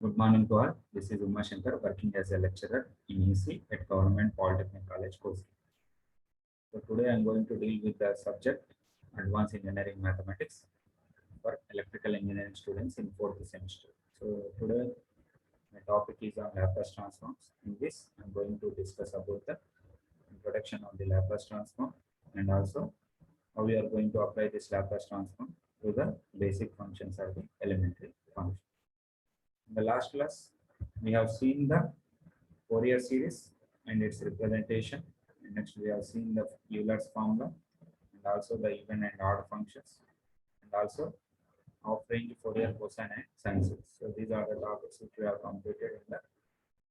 Good morning to all. This is Uma Shankar working as a lecturer in EC at Government Polytechnic College, Kosi. So today I am going to deal with the subject Advanced Engineering Mathematics for electrical engineering students in 4th semester. So today my topic is on Laplace transforms. In this I am going to discuss about the introduction of the Laplace transform and also how we are going to apply this Laplace transform to the basic functions of the elementary function. In the last class, we have seen the Fourier series and its representation. And next, we have seen the Euler's formula and also the even and odd functions, and also half-range Fourier cosine and sine series. So these are the topics which we have completed in the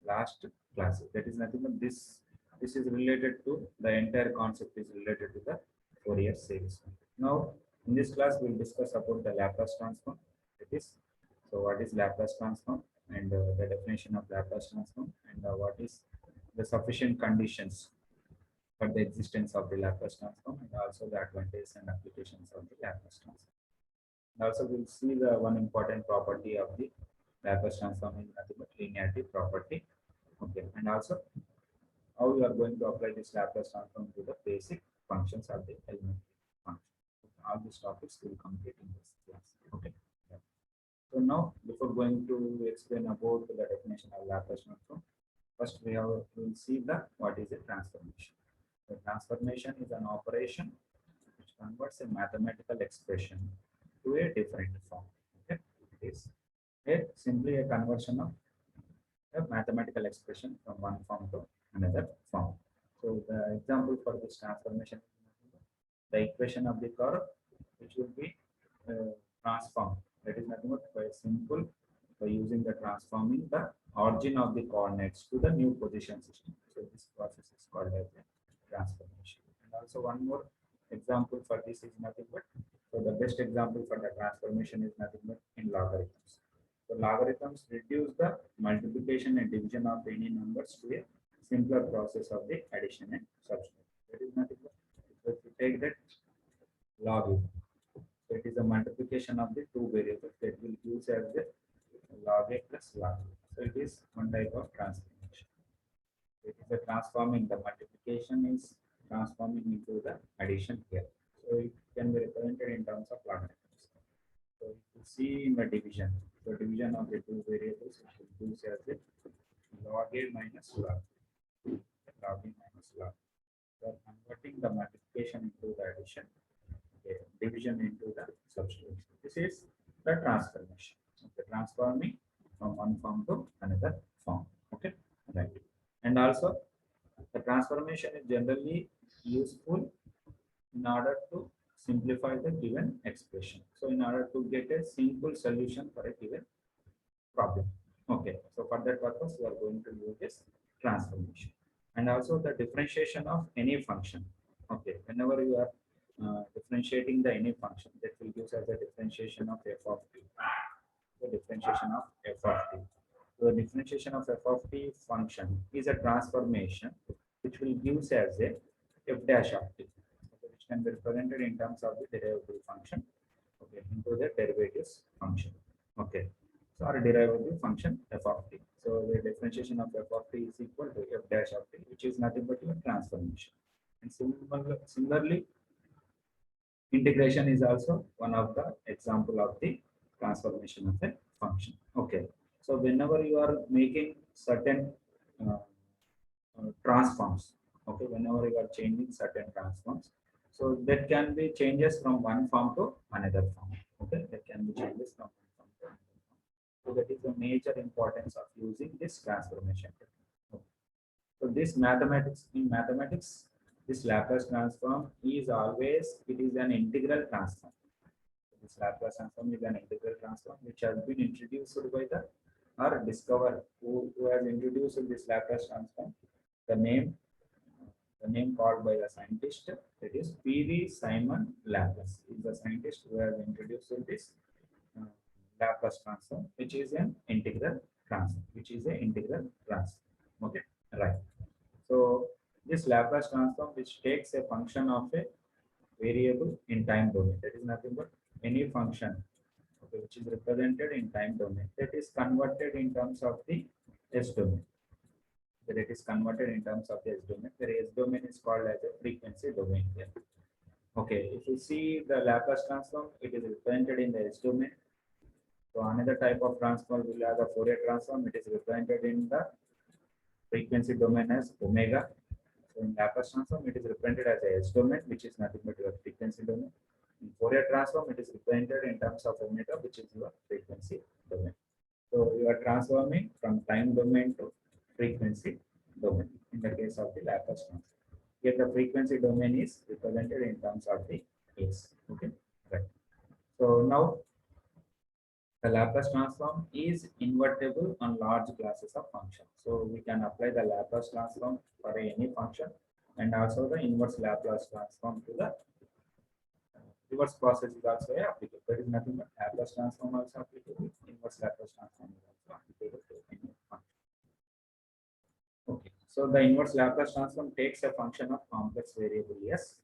last class. That is nothing but this. This is related to the entire concept is related to the Fourier series. Now, in this class, we will discuss about the Laplace transform. That is, so what is Laplace transform and the definition of Laplace transform and what is the sufficient conditions for the existence of the Laplace transform and also the advantages and applications of the Laplace transform. And also we'll see the one important property of the Laplace transform is nothing but linearity property. Okay, and also how we are going to apply this Laplace transform to the basic functions of the elementary function. All these topics will complete in this class. Okay. So now, before going to explain about the definition of Laplace transform, first we will see the what is a transformation. The transformation is an operation which converts a mathematical expression to a different form. Okay, it is simply a conversion of a mathematical expression from one form to another form. So the example for this transformation, the equation of the curve, which will be transformed. That is nothing but by simple by using the transforming the origin of the coordinates to the new position system. So this process is called as a transformation. And also one more example for this is nothing but, so the best example for the transformation is nothing but in logarithms. So logarithms reduce the multiplication and division of any numbers to a simpler process of the addition and subtraction. That is nothing but, if you take that logarithm. So it is a multiplication of the two variables that will use as the log a plus log b. So it is one type of transformation. It is a transforming, the multiplication is transforming into the addition here. So it can be represented in terms of logarithms. So if you see in the division, the division of the two variables it will use as the log a minus log b. Log a minus log. So converting the multiplication into the addition, division into the substitution. This is the transformation. Okay, transforming from one form to another form. Okay, right. And also, the transformation is generally useful in order to simplify the given expression. So, in order to get a simple solution for a given problem. Okay, so for that purpose, we are going to use this transformation. And also the differentiation of any function. Okay, whenever you are differentiating the any function, that will give as a differentiation of f of t. The differentiation of f of t. So the differentiation of f of t function is a transformation which will give as a f dash of t, okay, which can be represented in terms of the derivative function, okay, into the derivatives function. Okay, so our derivative function f of t. So the differentiation of f of t is equal to f dash of t, which is nothing but a transformation. And similarly, integration is also one of the example of the transformation of a function. Okay, so whenever you are making certain transforms, okay, whenever you are changing certain transforms, so that can be changes from one form to another form. Okay, that can be changes from one form to another form. So that is the major importance of using this transformation. Okay. So this mathematics, in mathematics, this Laplace transform is always, it is an integral transform. This Laplace transform is an integral transform which has been introduced by the or discovered who has introduced this Laplace transform. The name called by the scientist, that is P.V. Simon Laplace, is the scientist who has introduced this Laplace transform, which is an integral transform, Okay, right. So this Laplace transform which takes a function of a variable in time domain, that is nothing but any function, okay, which is represented in time domain, that is converted in terms of the S domain. That it is converted in terms of the S domain. The S domain is called as a frequency domain here. Okay, if you see the Laplace transform, it is represented in the S domain. So another type of transform will have the Fourier transform. It is represented in the frequency domain as omega. So in Laplace transform, it is represented as a S domain, which is nothing but your frequency domain. In Fourier transform, it is represented in terms of omega, which is your frequency domain. So you are transforming from time domain to frequency domain in the case of the Laplace transform. Here the frequency domain is represented in terms of the S. Okay, right. So now the Laplace transform is invertible on large classes of functions. So we can apply the Laplace transform for any function, and also the inverse Laplace transform to the reverse process is also applicable. There is nothing but Laplace transform also applicable. Inverse Laplace transform is also applicable to any function. Okay, so the inverse Laplace transform takes a function of complex variable s.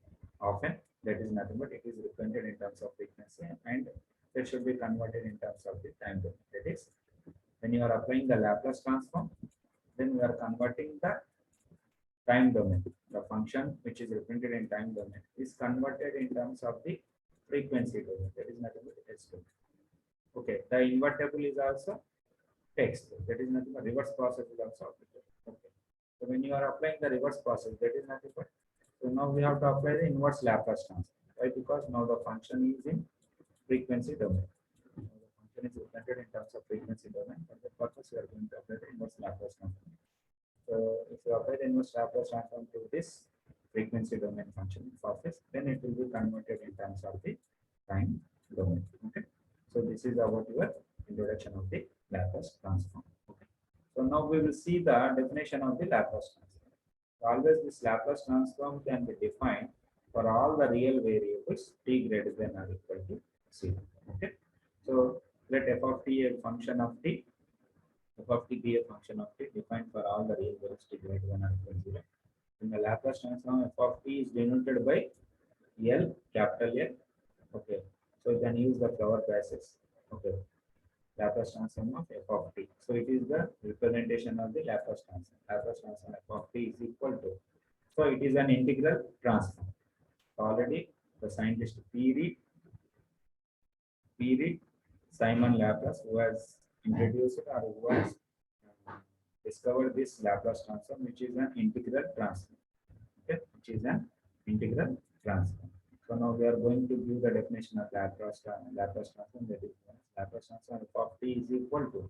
Often that is nothing but it is represented in terms of frequency, and it should be converted in terms of the time domain. That is, when you are applying the Laplace transform, then we are converting the time domain. The function which is represented in time domain is converted in terms of the frequency domain. That is nothing but S domain. Okay, the invertible is also text. That is nothing but reverse process is also applicable. Okay, so when you are applying the reverse process, that is nothing but, so now we have to apply the inverse Laplace transform. Why? Because now the function is in frequency domain. The function is represented in terms of frequency domain. For the purpose, we are going to apply the inverse Laplace transform. So if you apply the inverse Laplace transform to this frequency domain function of this, then it will be converted in terms of the time domain. Okay. So this is about your introduction of the Laplace transform. Okay. So now we will see the definition of the Laplace transform. So always this Laplace transform can be defined for all the real variables t greater than or equal to 0. Okay. So let f of t a function of t, f of t be a function of t defined for all the real values t greater than or equal to 0. In the Laplace transform, f of t is denoted by L, capital L. Okay, so you can use the flower basis. Okay, Laplace transform of f of t. So it is the representation of the Laplace transform. Laplace transform f of t is equal to. So it is an integral transform. Already the scientist P. Simon Laplace, who has introduced or who has discovered this Laplace transform, which is an integral transform. Okay, which is an integral transform. So now we are going to give the definition of Laplace transform. That is Laplace transform f of t is equal to,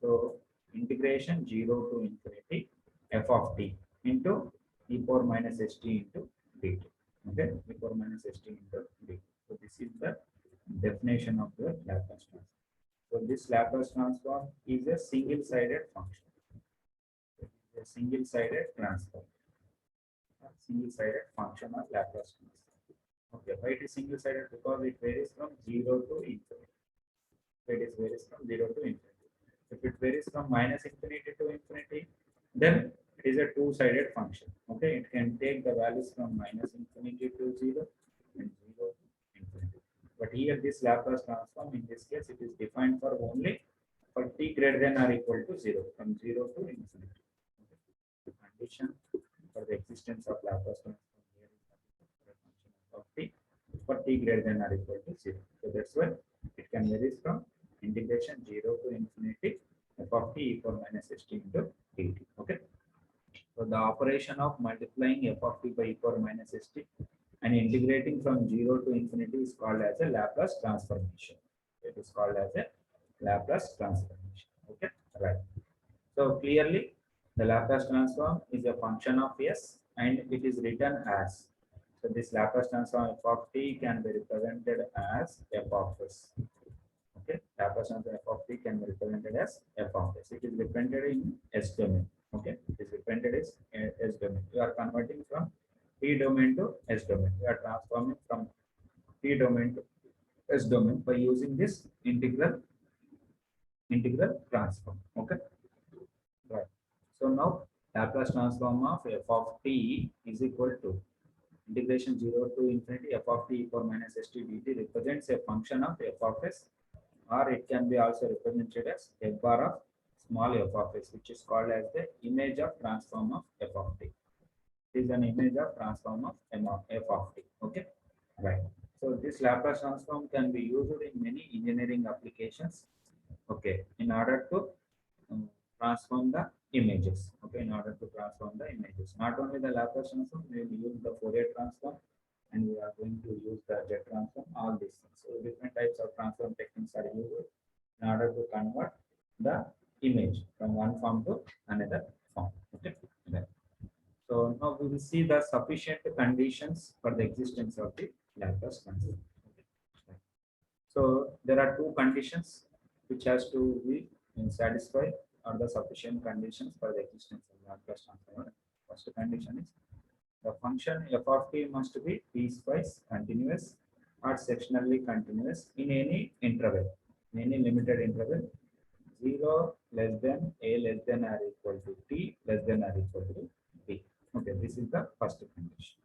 so integration 0 to infinity f of t into e power minus st into dt. Okay, e power minus st into dt. So this is the definition of the Laplace transform. So this Laplace transform is a single-sided function. It is a single-sided transform. Single-sided function of Laplace transform. Okay, why it is single-sided? Because it varies from 0 to infinity. It varies from 0 to infinity. If it varies from minus infinity to infinity, then it is a two-sided function. Okay, it can take the values from minus infinity to 0 and 0 to infinity. But here this Laplace transform, in this case, it is defined for only for t greater than or equal to 0, from 0 to infinity. Okay. The condition for the existence of Laplace transform here is for a function of t for t greater than or equal to 0. So that's why it can vary from integration 0 to infinity f of t e power minus st into dt. Okay. So the operation of multiplying f of t by e power minus st and integrating from 0 to infinity is called as a Laplace transformation. It is called as a Laplace transformation. Okay, right. So clearly, the Laplace transform is a function of s, and it is written as. So this Laplace transform f of t can be represented as f of s. Okay, Laplace transform f of t can be represented as f of s. It is represented in S domain. Okay, it is represented as S domain. You are converting from T domain to S domain. We are transforming from T domain to S domain by using this integral transform. Okay, right. So now Laplace transform of f of t is equal to integration 0 to infinity f of t e power minus st dt represents a function of f of s, or it can be also represented as f bar of small f of s, which is called as the image of transform of f of t. It is an image of transform of f of t. Okay, right. So this Laplace transform can be used in many engineering applications. Okay, in order to transform the images. Okay, in order to transform the images, not only the Laplace transform, we will use the Fourier transform, and we are going to use the jet transform. All these things. So different types of transform techniques are used in order to convert the image from one form to another form. Okay. Right. So now we will see the sufficient conditions for the existence of the Laplace transform. Okay. So there are two conditions which has to be satisfied, or the sufficient conditions for the existence of Laplace transform. First condition is the function f of t must be piecewise continuous or sectionally continuous in any interval, in any limited interval, 0 less than a less than or equal to t less than or equal to b. Okay, this is the first condition.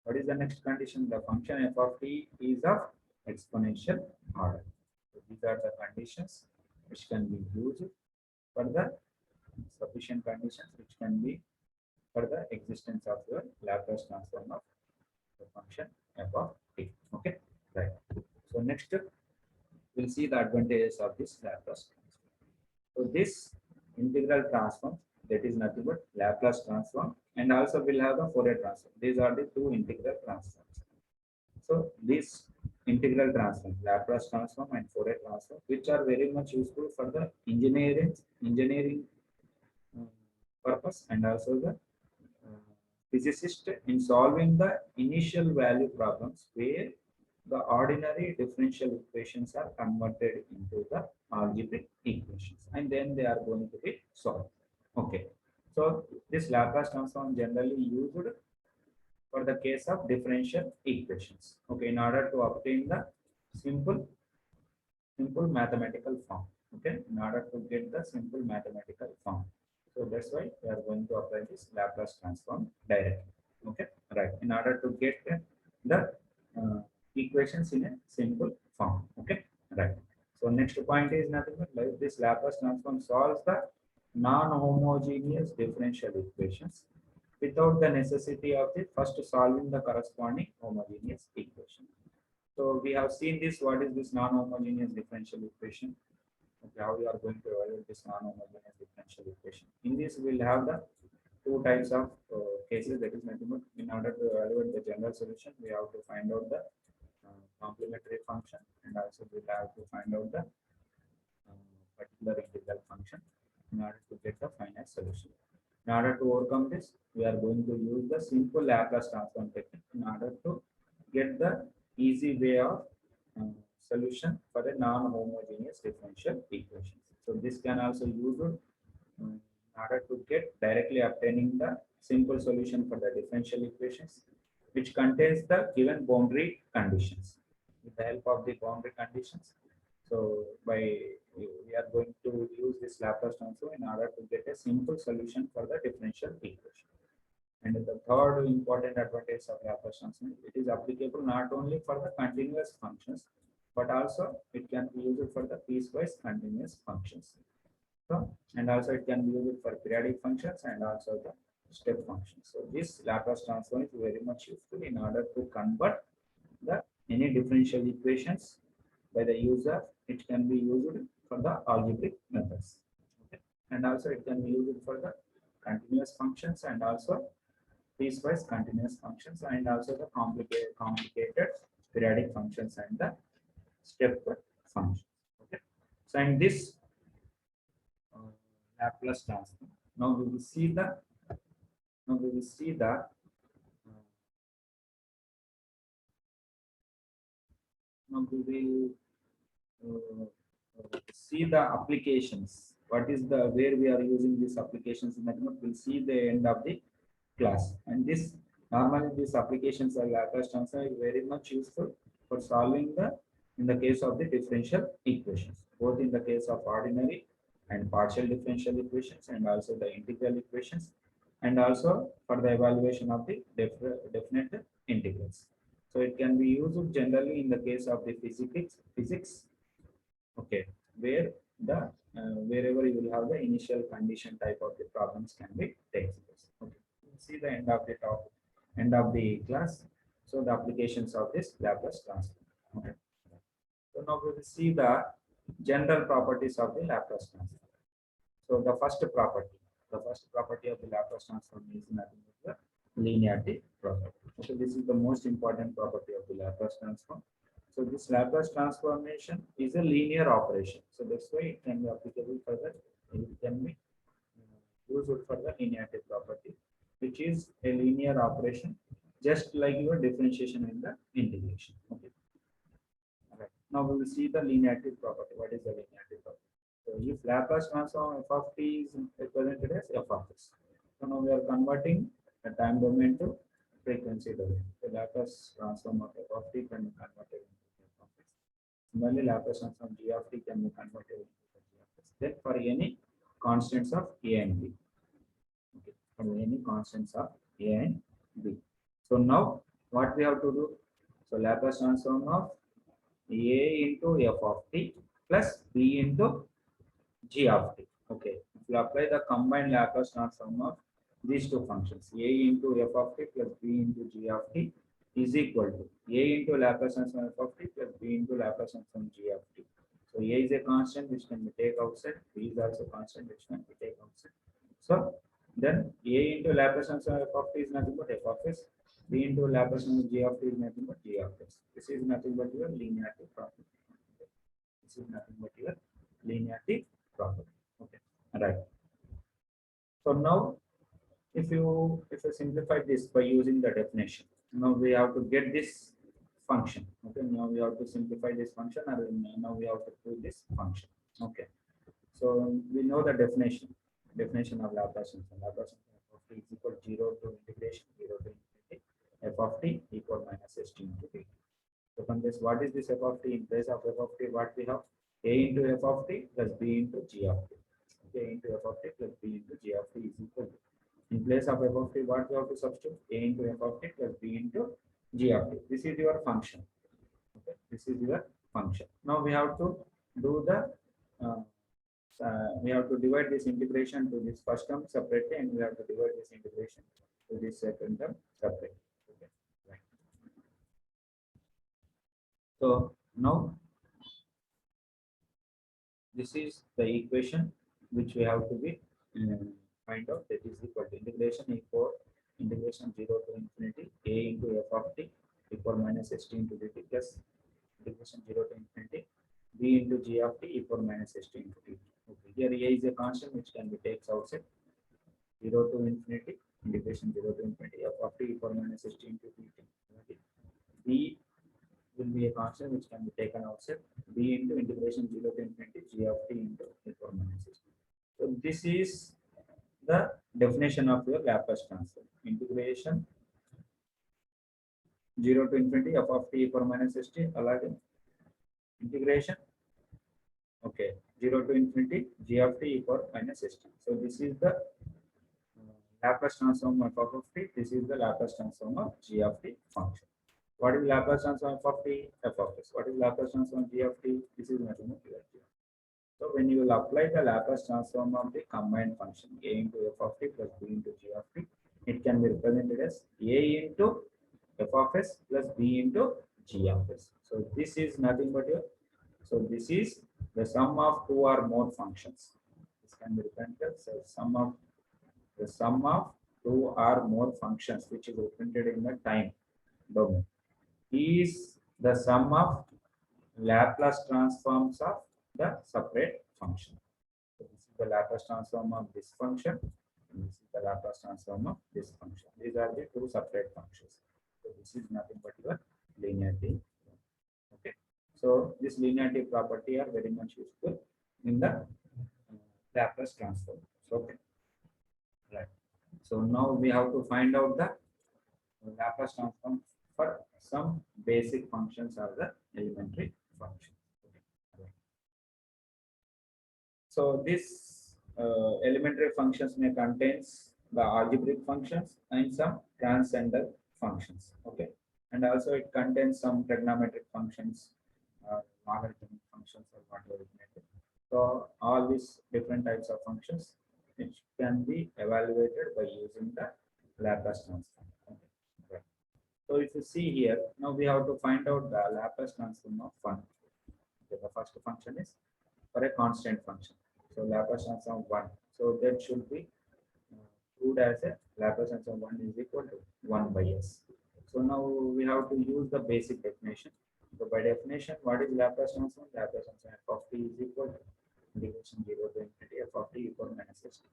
What is the next condition? The function f of t is of exponential order. So these are the conditions which can be used for the sufficient conditions which can be for the existence of your Laplace transform of the function f of t. Okay, right. So next we'll see the advantages of this Laplace transform. So this integral transform, that is nothing but Laplace transform, and also we'll have the Fourier transform. These are the two integral transforms. So this integral transform, Laplace transform and Fourier transform, which are very much useful for the engineering uh, purpose, and also the physicist in solving the initial value problems where the ordinary differential equations are converted into the algebraic equations, and then they are going to be solved. Okay, so this Laplace transform generally used for the case of differential equations. Okay, in order to obtain the simple mathematical form. Okay, in order to get the simple mathematical form. So that's why we are going to apply this Laplace transform directly. Okay, right. In order to get the equations in a simple form. Okay, right. So next point is nothing but like this Laplace transform solves the non-homogeneous differential equations without the necessity of the first solving the corresponding homogeneous equation. So we have seen this. What is this non-homogeneous differential equation? Okay, how we are going to evaluate this non-homogeneous differential equation? In this, we'll have the two types of cases. That is nothing but in order to evaluate the general solution, we have to find out the complementary function, and also we'll have to find out the particular integral function in order to get the finite solution. In order to overcome this, we are going to use the simple Laplace transform technique in order to get the easy way of solution for a non-homogeneous differential equation. So this can also use it in order to get directly obtaining the simple solution for the differential equations, which contains the given boundary conditions. With the help of the boundary conditions, so we are going to use this Laplace transform in order to get a simple solution for the differential equation. And the third important advantage of Laplace transform, it is applicable not only for the continuous functions, but also it can be used for the piecewise continuous functions. So, and also it can be used for periodic functions and also the step functions. So this Laplace transform is very much useful in order to convert the any differential equations by the user. It can be used for the algebraic methods. Okay. And also it can be used for the continuous functions and also piecewise continuous functions, and also the complicated periodic functions and the step functions. Okay. So in this Laplace transform, now we will see the now we will see the applications. What is the where we are using these applications in that we'll see the end of the class. And this normally these applications are Laplace transform is very much useful for solving the in the case of the differential equations, both in the case of ordinary and partial differential equations, and also the integral equations, and also for the evaluation of the definite integrals. So it can be used generally in the case of the physics, Okay, where the wherever you will have the initial condition type of the problems can be takes place. Okay, see the end of the topic, end of the class. So the applications of this Laplace transform. Okay, so now we will see the general properties of the Laplace transform. So the first property of the Laplace transform is nothing but the linearity property. So this is the most important property of the Laplace transform. So this Laplace transformation is a linear operation. So that's why it can be applicable for the, it can be used for the linearity property, which is a linear operation, just like your differentiation in the integration. Okay. All right. Now we will see the linearity property. What is the linearity property? So if Laplace transform f of t is represented as f of s. So now we are converting the time domain to frequency domain. The Laplace transform of f of t can be converted into f of s. Similarly, Laplace transform g of t can be converted into g of s. Then for any constants of a and b. Okay. For any constants of a and b. So now what we have to do? So Laplace transform of a into f of t plus b into g of t. Okay. If you apply the combined Laplace transform of these two functions, a into f of t plus b into g of t is equal to a into Laplace transform f of t plus b into Laplace transform g of t. So a is a constant which can be taken outside, b is also constant which can be taken outside. So then a into Laplace transform f of t is nothing but f of s, b into Laplace transform g of t is nothing but g of s. This is nothing but your linearity property. This is nothing but your linearity property. Okay, right. So now if you simplify this by using the definition, now we have to get this function. Okay, now we have to simplify this function, or now we have to prove this function. Okay, so we know the definition of Laplace transform. Laplace transform of t is equal to 0 to integration 0 to infinity f of t equal minus st into t. So from this, what is this f of t? In place of f of t, what we have? A into f of t plus b into g of t. Okay, into f of t plus b into g of t is equal to. In place of f of t, what we have to substitute? A into f of t plus b into g of t. This is your function. Okay, this is your function. Now we have to do the we have to divide this integration to this first term separately, and we have to divide this integration to this second term separately. Okay, right. So now this is the equation which we have to be find out, that is equal to integration equal integration 0 to infinity a into f of t equal minus st into dt plus integration 0 to infinity b into g of t equal minus st into dt. Okay. Here a is a constant which can be taken outside. 0 to infinity integration 0 to infinity f of t equal minus st into dt. Okay. B will be a constant which can be taken outside. B into integration 0 to infinity g of t into equal minus st. So this is the definition of your Laplace transform. Integration 0 to infinity f of t equal minus st, alage integration, okay, 0 to infinity g of t equal minus st. So this is the Laplace transform of f of t. This is the Laplace transform of g of t function. What is Laplace transform f of t? F of s. What is Laplace transform g of t? This is nothing but g. So when you will apply the Laplace transform of the combined function a into f of t plus b into g of t, it can be represented as a into f of s plus b into g of s. So this is nothing but your, so this is the sum of two or more functions. This can be represented as the sum of two or more functions which is represented in the time domain is the sum of Laplace transforms of the separate function. So this is the Laplace transform of this function, and this is the Laplace transform of this function. These are the two separate functions. So this is nothing but your linearity. Okay. So this linearity property are very much useful in the Laplace transform. Okay. Right. So now we have to find out the Laplace transform for some basic functions or the elementary functions. Okay. So this elementary functions may contains the algebraic functions and some transcendental functions. Okay, and also it contains some trigonometric functions, logarithmic functions or whatever it may be. So all these different types of functions which can be evaluated by using the Laplace transform. Okay. Right. So if you see here, now we have to find out the Laplace transform of one. Okay, the first function is for a constant function. So Laplace transform 1. So that should be proved as a Laplace transform 1 is equal to 1 by s. So now we have to use the basic definition. So by definition, what is Laplace transform? Laplace transform f of t is equal to integration 0 to infinity f of t e power minus st.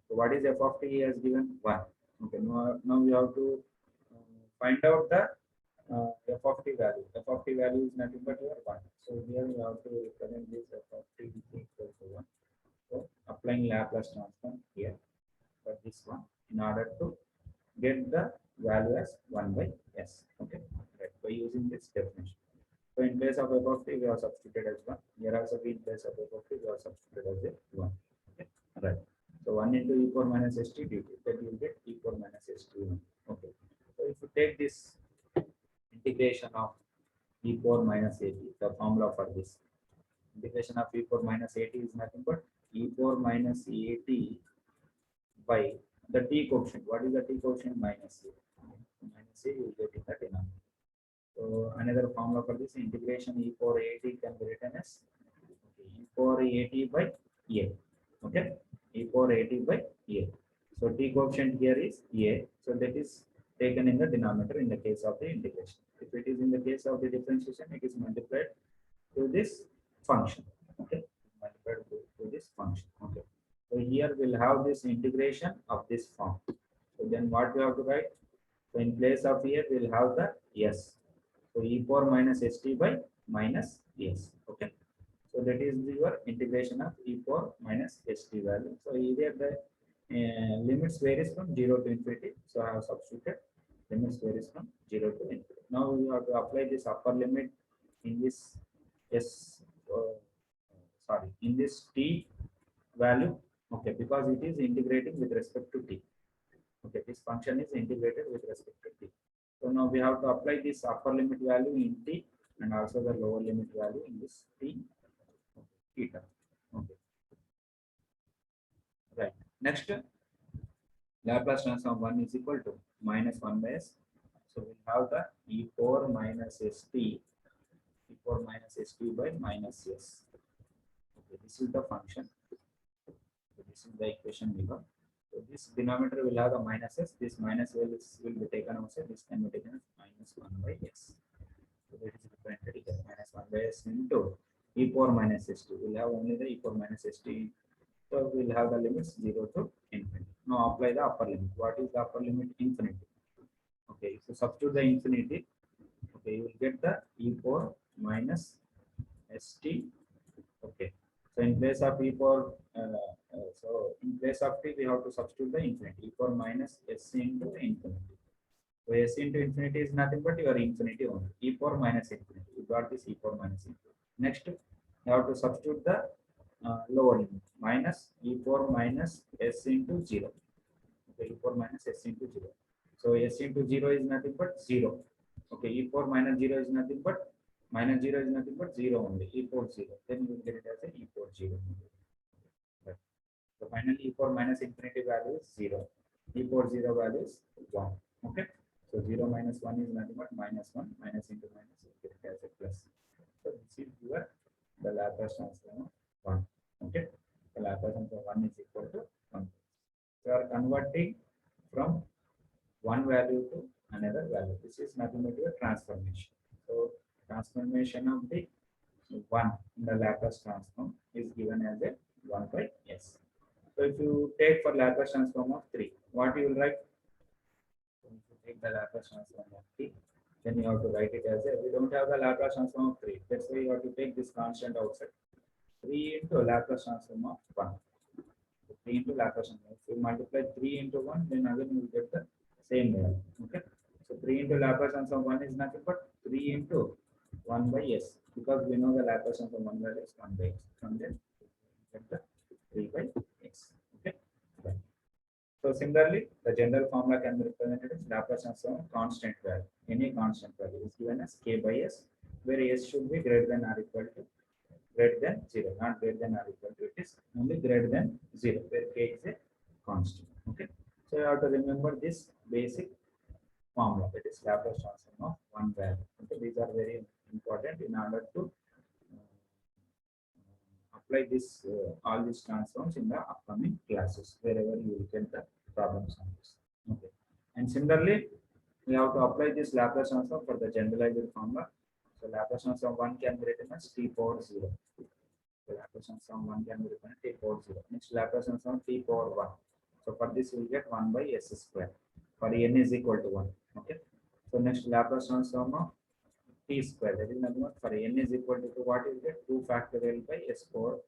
So what is f of t? He has given 1. Okay, now we have to find out the f of t value. F of t value is nothing but your 1. So here we have to represent this f of t is equal to 1. So applying Laplace transform here for this one in order to get the value as 1 by s. Okay, right, by using this definition. So in place of f of t, we have substituted as 1. Here also in place of f of t, we have substituted as a 1. Okay, right. So 1 into e power minus st dt, that you will get e power minus st1. Okay. So if you take this integration of e power minus at, the formula for this integration of e power minus at is nothing but e power minus at by the t coefficient. What is the t coefficient? Minus a. Minus a you will get in the denominator. So another formula for this integration e power at can be written as e power at by a. Okay, e power at by a. So t coefficient here is a. So that is taken in the denominator in the case of the integration. If it is in the case of the differentiation, it is multiplied to this function. Okay, multiplied to this function. Okay. So here we'll have this integration of this form. So then what we have to write? So in place of here we'll have the s. So e power minus st by minus s. Okay. So that is your integration of e power minus st value. So either the limits varies from 0 to infinity. So I have substituted limits varies from 0 to infinity. Now we have to apply this upper limit in this s. In this t value. Okay, because it is integrating with respect to t. Okay, this function is integrated with respect to t. So now we have to apply this upper limit value in t and also the lower limit value in this t theta. Okay, right. Next, Laplace transform 1 is equal to minus 1 by s. So we have the e power minus st by minus s. Okay, this is the function. So this is the equation below. So this denominator will have the minus s. This minus will be taken outside. This can be taken as minus 1 by s. So that is represented here. Minus 1 by s into e power minus st. We'll have only the e power minus st. So we'll have the limits 0 to infinity. Now apply the upper limit. What is the upper limit? Infinity. Okay, so substitute the infinity. Okay, you will get the e power minus st. Okay. So in place of e power, in place of t, we have to substitute the infinity. E power minus s into infinity. So s into infinity is nothing but your infinity only. E power minus infinity. You got this e power minus infinity. Next, you have to substitute the lower limit minus e power minus s into 0. Okay, e power minus s into 0. So s into 0 is nothing but 0. Okay, e power minus 0 is nothing but minus 0 is nothing but 0 only. E power 0. Then you will get it as a e power 0. Right. So finally e power minus infinity value is 0. E power 0 value is 1. Okay. So 0 minus 1 is nothing but minus 1. Minus into minus, you get it as a plus. So this is your the Laplace transform of 1. Okay. The Laplace transform 1 is equal to 1. So you are converting from one value to another value. This is nothing but your transformation. So transformation of the 1 in the Laplace transform is given as a 1 by s. So if you take for Laplace transform of 3, what you will write? So if you take the Laplace transform of 3, then you have to write it as a, we don't have the Laplace transform of 3. That's why you have to take this constant outside. 3 into Laplace transform of 1. 3 into Laplace transform. If you multiply 3 into 1, then again you will get the same value. Okay. So 3 into Laplace transform 1 is nothing but 3 into 1 by s, because we know the Laplace transform 1 value is 1 by x. From there, get the 3 by x. Okay. Right. So similarly, the general formula can be represented as Laplace transform constant value. Any constant value is given as k by s. where s should be greater than or equal to greater than 0, not greater than or equal to, it is only greater than 0, where k is a constant. Okay, so you have to remember this basic formula, that is Laplace transform of one value. Okay, these are very important in order to apply this all these transforms in the upcoming classes wherever you will get the problems on this. Okay, and similarly we have to apply this Laplace transform for the generalized formula. So Laplace transform 1 can be written as t power 0. So Laplace transform 1 can be written as t power 0. Next Laplace transform t power 1. So for this we will get 1 by s square for n is equal to 1. Okay, so next Laplace transform of t square, that is nothing but for n is equal to what is it, 2 factorial by s power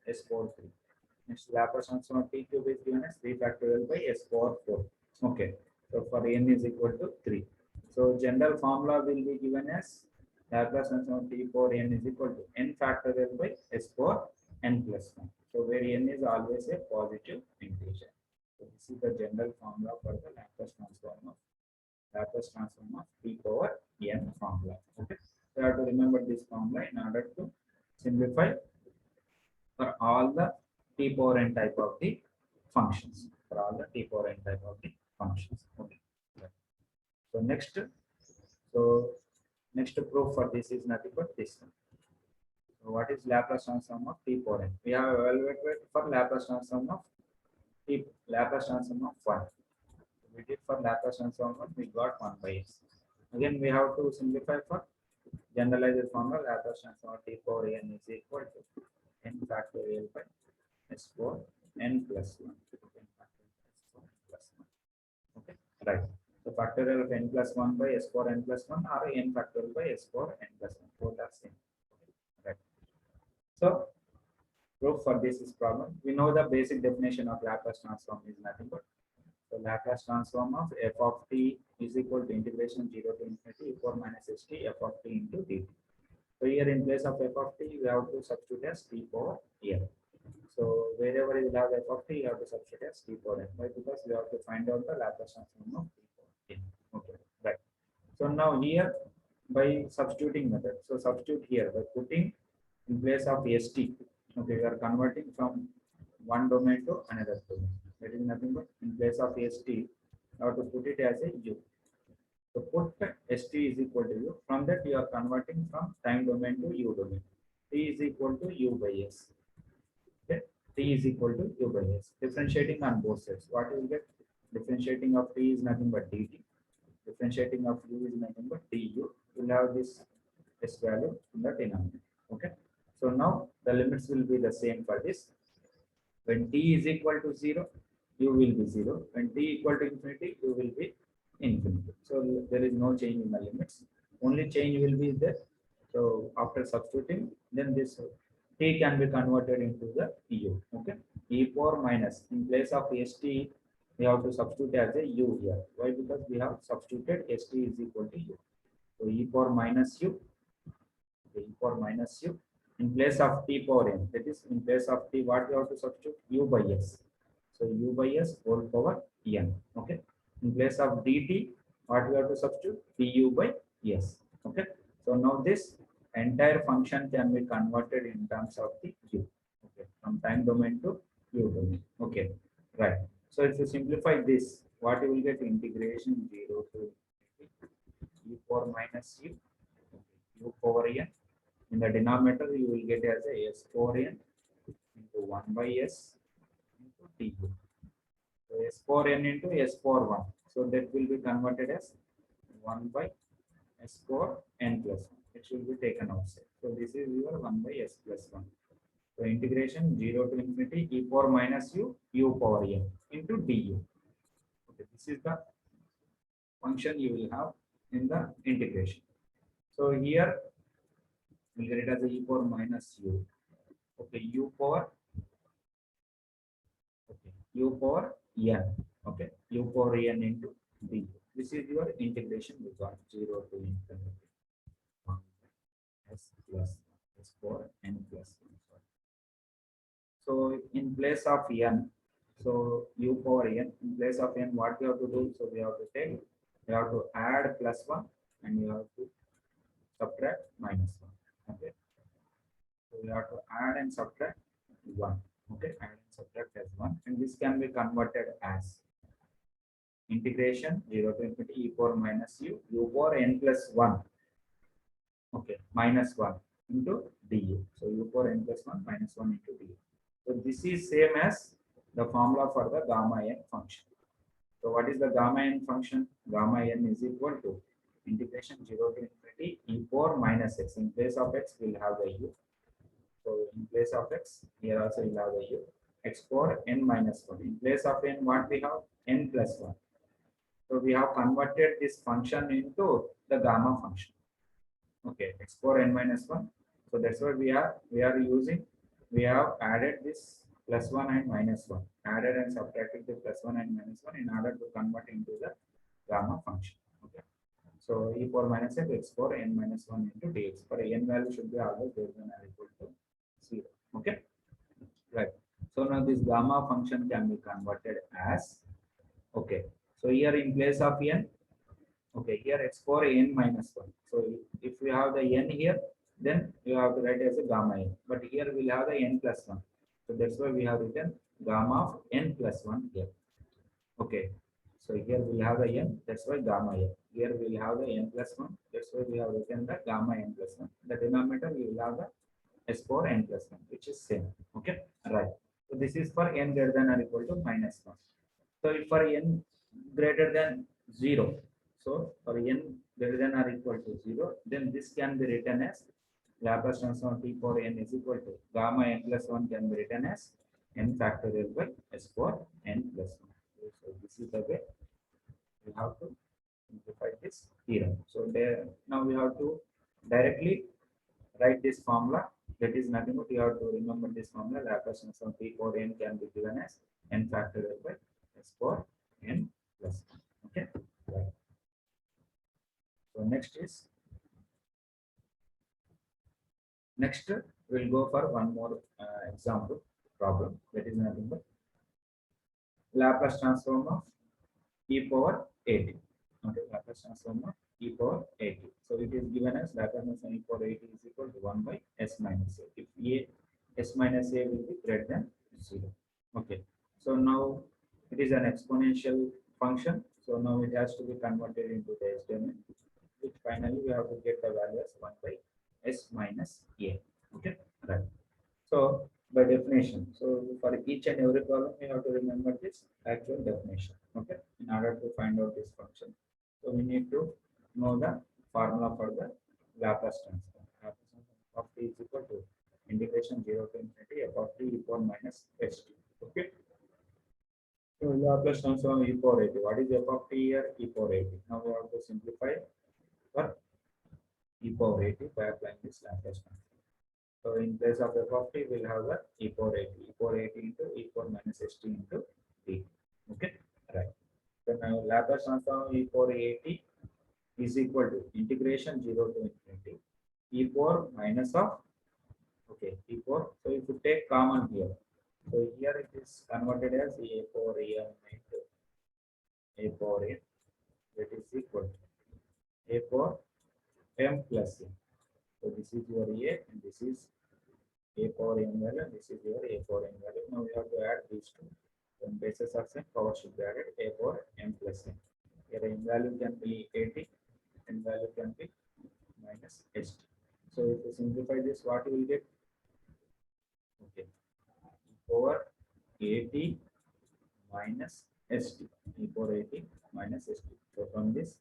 3. Next Laplace transform of t cube is given as 3 factorial by s power 4. Okay, so for n is equal to 3. So general formula will be given as Laplace transform of t power n is equal to n factorial by s power n plus 1. So where n is always a positive integer. So this is the general formula for the Laplace transform of t power n formula. Okay, so you have to remember this formula in order to simplify for all the t power n type of the functions. For all the t power n type of the functions. Okay. So next proof for this is nothing but this one. So what is Laplace transform of t power n? We have evaluated for Laplace transform of Laplace transform of 1. We did for Laplace transform 1, we got 1 by s. Again, we have to simplify for generalized formula. Laplace transform of t power n is equal to n factorial by s power n plus 1. Okay, right. So factorial of n plus 1 by s power n plus 1 or n factorial by s power n plus 1. Both are same. Okay, right. So proof for this is problem. We know the basic definition of Laplace transform is nothing but the Laplace transform of f of t is equal to integration 0 to infinity e power minus st f of t into dt. So here in place of f of t, we have to substitute as t power n. So wherever you will have f of t, you have to substitute as t power n. Why? Because we have to find out the Laplace transform of t power n. Okay, right. So now here by substituting method, so substitute here by putting in place of st. Okay, we are converting from one domain to another domain. That is nothing but in place of st, you have to put it as a u. So put st is equal to u. From that you are converting from time domain to u domain. T is equal to u by s. Okay, t is equal to u by s. Differentiating on both sides. What you will get? Differentiating of t is nothing but dt. Differentiating of u is nothing but du. You will have this s value in the denominator. Okay. So now the limits will be the same for this. When t is equal to 0, u will be 0. When t equal to infinity, u will be infinity. So there is no change in the limits. Only change will be there. So after substituting, then this t can be converted into the u. Okay. E power minus, in place of st, we have to substitute as a u here. Why? Because we have substituted st is equal to u. So e power minus u, e power minus u. In place of t power n, that is in place of t, what we have to substitute? U by s. So u by s whole power n. Okay. In place of dt, what we have to substitute? Du by s. Okay. So now this entire function can be converted in terms of the u. Okay. From time domain to u domain. Okay. Right. So if you simplify this, what you will get? Integration 0 to e power minus u, u power n. In the denominator, you will get as a s power n into 1 by s into du. So s power n into s power 1. So that will be converted as 1 by s power n plus 1. It should be taken outside. So this is your 1 by s plus 1. So integration 0 to infinity e power minus u power n into du. Okay, this is the function you will have in the integration. So here we get it as a e power minus u. Okay, u power n. Okay, u power n into d. This is your integration we got 0 to infinity 1 s plus s power n plus 1. So in place of n, so u power n, in place of n, what we have to do? So we have to add plus 1 and you have to subtract minus 1. Okay, so we have to add and subtract 1. Okay, add and subtract as 1, and this can be converted as integration 0 to infinity e power minus u power n plus 1. Okay, minus 1 into du. So u power n plus 1 minus 1 into du. So this is same as the formula for the gamma n function. So what is the gamma n function? Gamma n is equal to integration 0 to infinity e power minus x. In place of x, we'll have the u. So in place of x, here also we'll have the u. X power n minus 1. In place of n, what we have? N plus 1. So we have converted this function into the gamma function. Okay, x power n minus 1. So that's what we are using. We have added this plus 1 and minus 1. Added and subtracted the plus 1 and minus 1 in order to convert into the gamma function. Okay. So e power minus x power n minus 1 into dx. For n value should be always greater than or equal to 0. Okay. Right. So now this gamma function can be converted as, okay. So here in place of n, okay, here x power n minus 1. So if we have the n here, then you have to write as a gamma n. But here we'll have the n plus 1. So that's why we have written gamma of n plus 1 here. Okay. So here we'll have the n, that's why gamma n. Here we'll have the n plus 1. That's why we have written the gamma n plus 1. The denominator we will have the s power n plus 1, which is same. Okay. Right. So this is for n greater than or equal to minus 1. So if for n greater than 0, so for n greater than or equal to 0, then this can be written as Laplace transform t power n is equal to gamma n plus 1 can be written as n factorial by s power n plus 1. So this is the way we have to simplify this theorem. So there, now we have to directly write this formula. That is nothing but you have to remember this formula. Laplace transform t power n can be given as n factorial by s power n plus 1. Okay. Right. So next we'll go for one more example problem. That is nothing but Laplace transform of e power at. Okay, Laplace transform of e power at. So it is given as Laplace transform e power at is equal to 1 by s minus a. If s minus a will be greater than 0. Okay. So now it is an exponential function. So now it has to be converted into the s domain, which finally we have to get the value as 1 by s minus a. Okay. Right. So by definition, so for each and every problem, we have to remember this actual definition. Okay, in order to find out this function, so we need to know the formula for the Laplace transform. Laplace transform of t is equal to integration 0 to infinity f of t e power minus st. Okay, so Laplace transform e power at. What is f of t here? E power at. Now we have to simplify for e power at by applying this Laplace transform. So in place of f of t, we'll have the e power at. E power at into e power minus st into t. Okay, right. So now Laplace transform e power at is equal to integration 0 to infinity e power minus of, okay, e power. So if you take common here, so here it is converted as a power n into a power n, that is equal to a power m plus n. So this is your a and this is a power n value, and this is your a power n value. Now we have to add these two. When basis of n, power should be added a power m plus n. Here n value can be 80, n value can be minus st. So if you simplify this, what you will get? Okay, e power 80 minus st, e power 80 minus st. So from this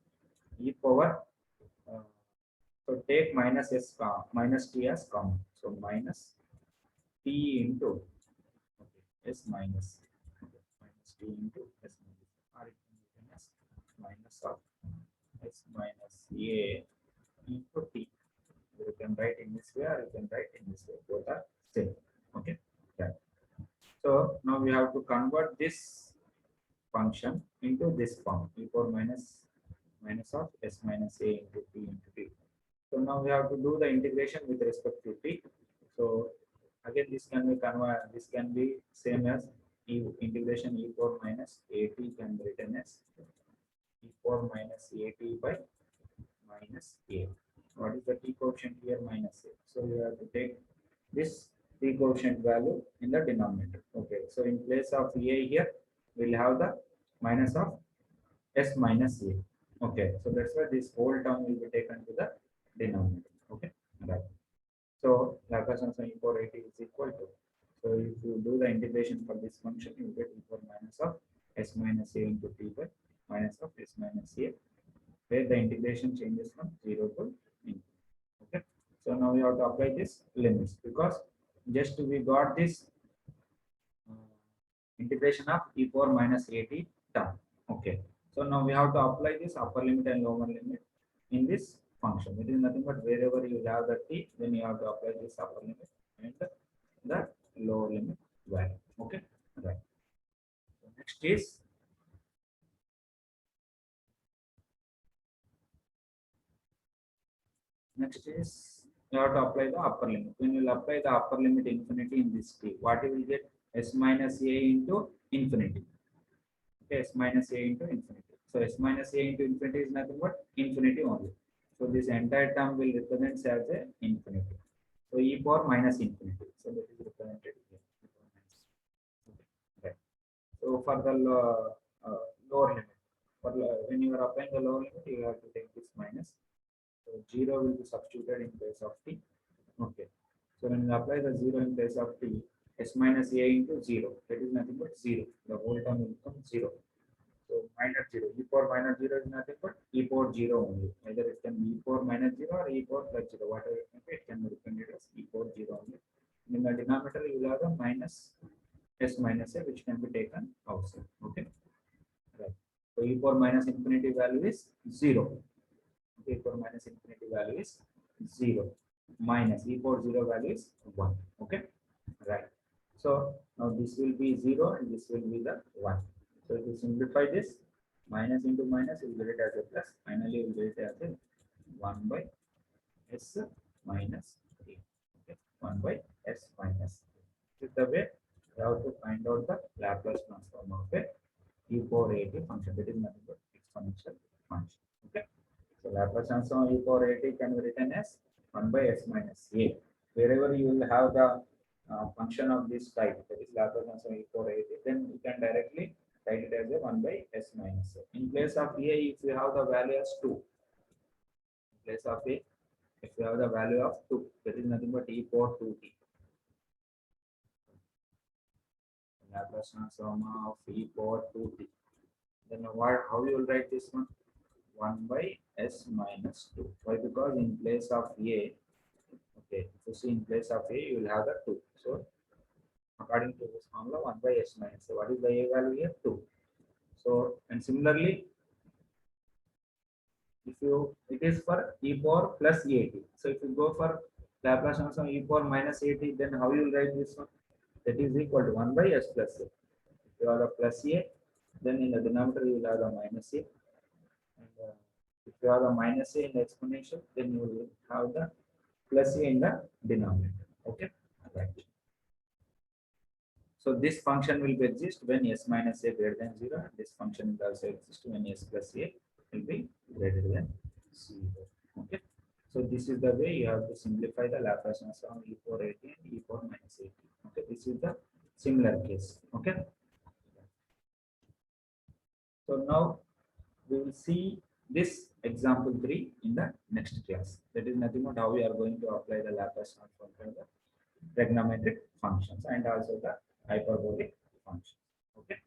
e power, so take minus minus t as common. So minus t into, okay, s minus, okay, minus t into s minus, or it can be written as minus of s minus a into t. You can write in this way or you can write in this way. Both are same. Okay. Yeah. So now we have to convert this function into this form, e power minus of s minus a into t into t. So now we have to do the integration with respect to t. So again, this can be same as integration e power minus at can be written as e power minus at by minus a. What is the t coefficient here? Minus a. So you have to take this t coefficient value in the denominator. Okay. So in place of a here, we'll have the minus of s minus a. Okay. So that's why this whole term will be taken to the denominator. Okay. Right. So Laplace transform e power at is equal to. So if you do the integration for this function, you get e power minus of s minus a into t by minus of s minus a, where the integration changes from 0 to infinity. Okay. So now we have to apply this limits, because just we got this integration of e power minus at term. Okay. So now we have to apply this upper limit and lower limit in this function. It is nothing but wherever you have the t, then you have to apply this upper limit and the lower limit value. Okay. Right. So next is you have to apply the upper limit. When you will apply the upper limit infinity in this t, what you will get? S minus a into infinity. Okay, s minus a into infinity. So s minus a into infinity is nothing but infinity only. So this entire term will represent as a infinity. So e power minus infinity. So that is represented here. Okay. Right. So for the lower limit, when you are applying the lower limit, you have to take this minus. So 0 will be substituted in place of t. Okay. So when you apply the 0 in place of t, s minus a into 0, that is nothing but 0. The whole term will become 0. So minus 0, e power minus 0 is nothing but e power 0 only. Either it can be e power minus 0 or e power plus 0. Whatever it can be represented as e power 0 only. In the denominator, you will have the minus s minus a, which can be taken outside. Okay. Right. So e power minus infinity value is 0. E power minus infinity value is 0. Minus e power 0 value is 1. Okay. Right. So now this will be 0 and this will be the 1. So if you simplify this, minus into minus, you will get it as a plus. Finally, you will get it as a 1 by s minus 3. Okay. 1 by s minus 3. This is the way you have to find out the Laplace transform of a e power at function. That is nothing but exponential function. Okay. So Laplace transform e power at can be written as 1 by s minus a. Wherever you will have the function of this type, that is Laplace transform e power at, then you can directly write it as a 1 by s minus a. In place of a, if you have the value as 2, in place of a, if you have the value of 2, that is nothing but e power 2t. Laplace transform of e power 2t. Then what? How you will write this one? 1 by s minus 2. Why? Because in place of a, okay, if you see in place of a, you will have the 2. So according to this formula, 1 by s minus 2. What is the a value here? 2. So, and similarly, if you, it is for e power plus at. So if you go for Laplace transform e power minus at, then how you will write this one? That is equal to 1 by s plus a. If you have the plus a, then in the denominator you will have the minus a. And if you have the minus a in the exponential, then you will have the plus a in the denominator. Okay. Right. So this function will be exist when s minus a greater than 0, and this function will also exist when s plus a will be greater than 0. Okay. So this is the way you have to simplify the Laplace transform e power at and e power minus at. Okay. This is the similar case. Okay. So now we will see this example 3 in the next class. That is nothing but how we are going to apply the Laplace transform for the trigonometric functions and also the hyperbolic functions. Okay.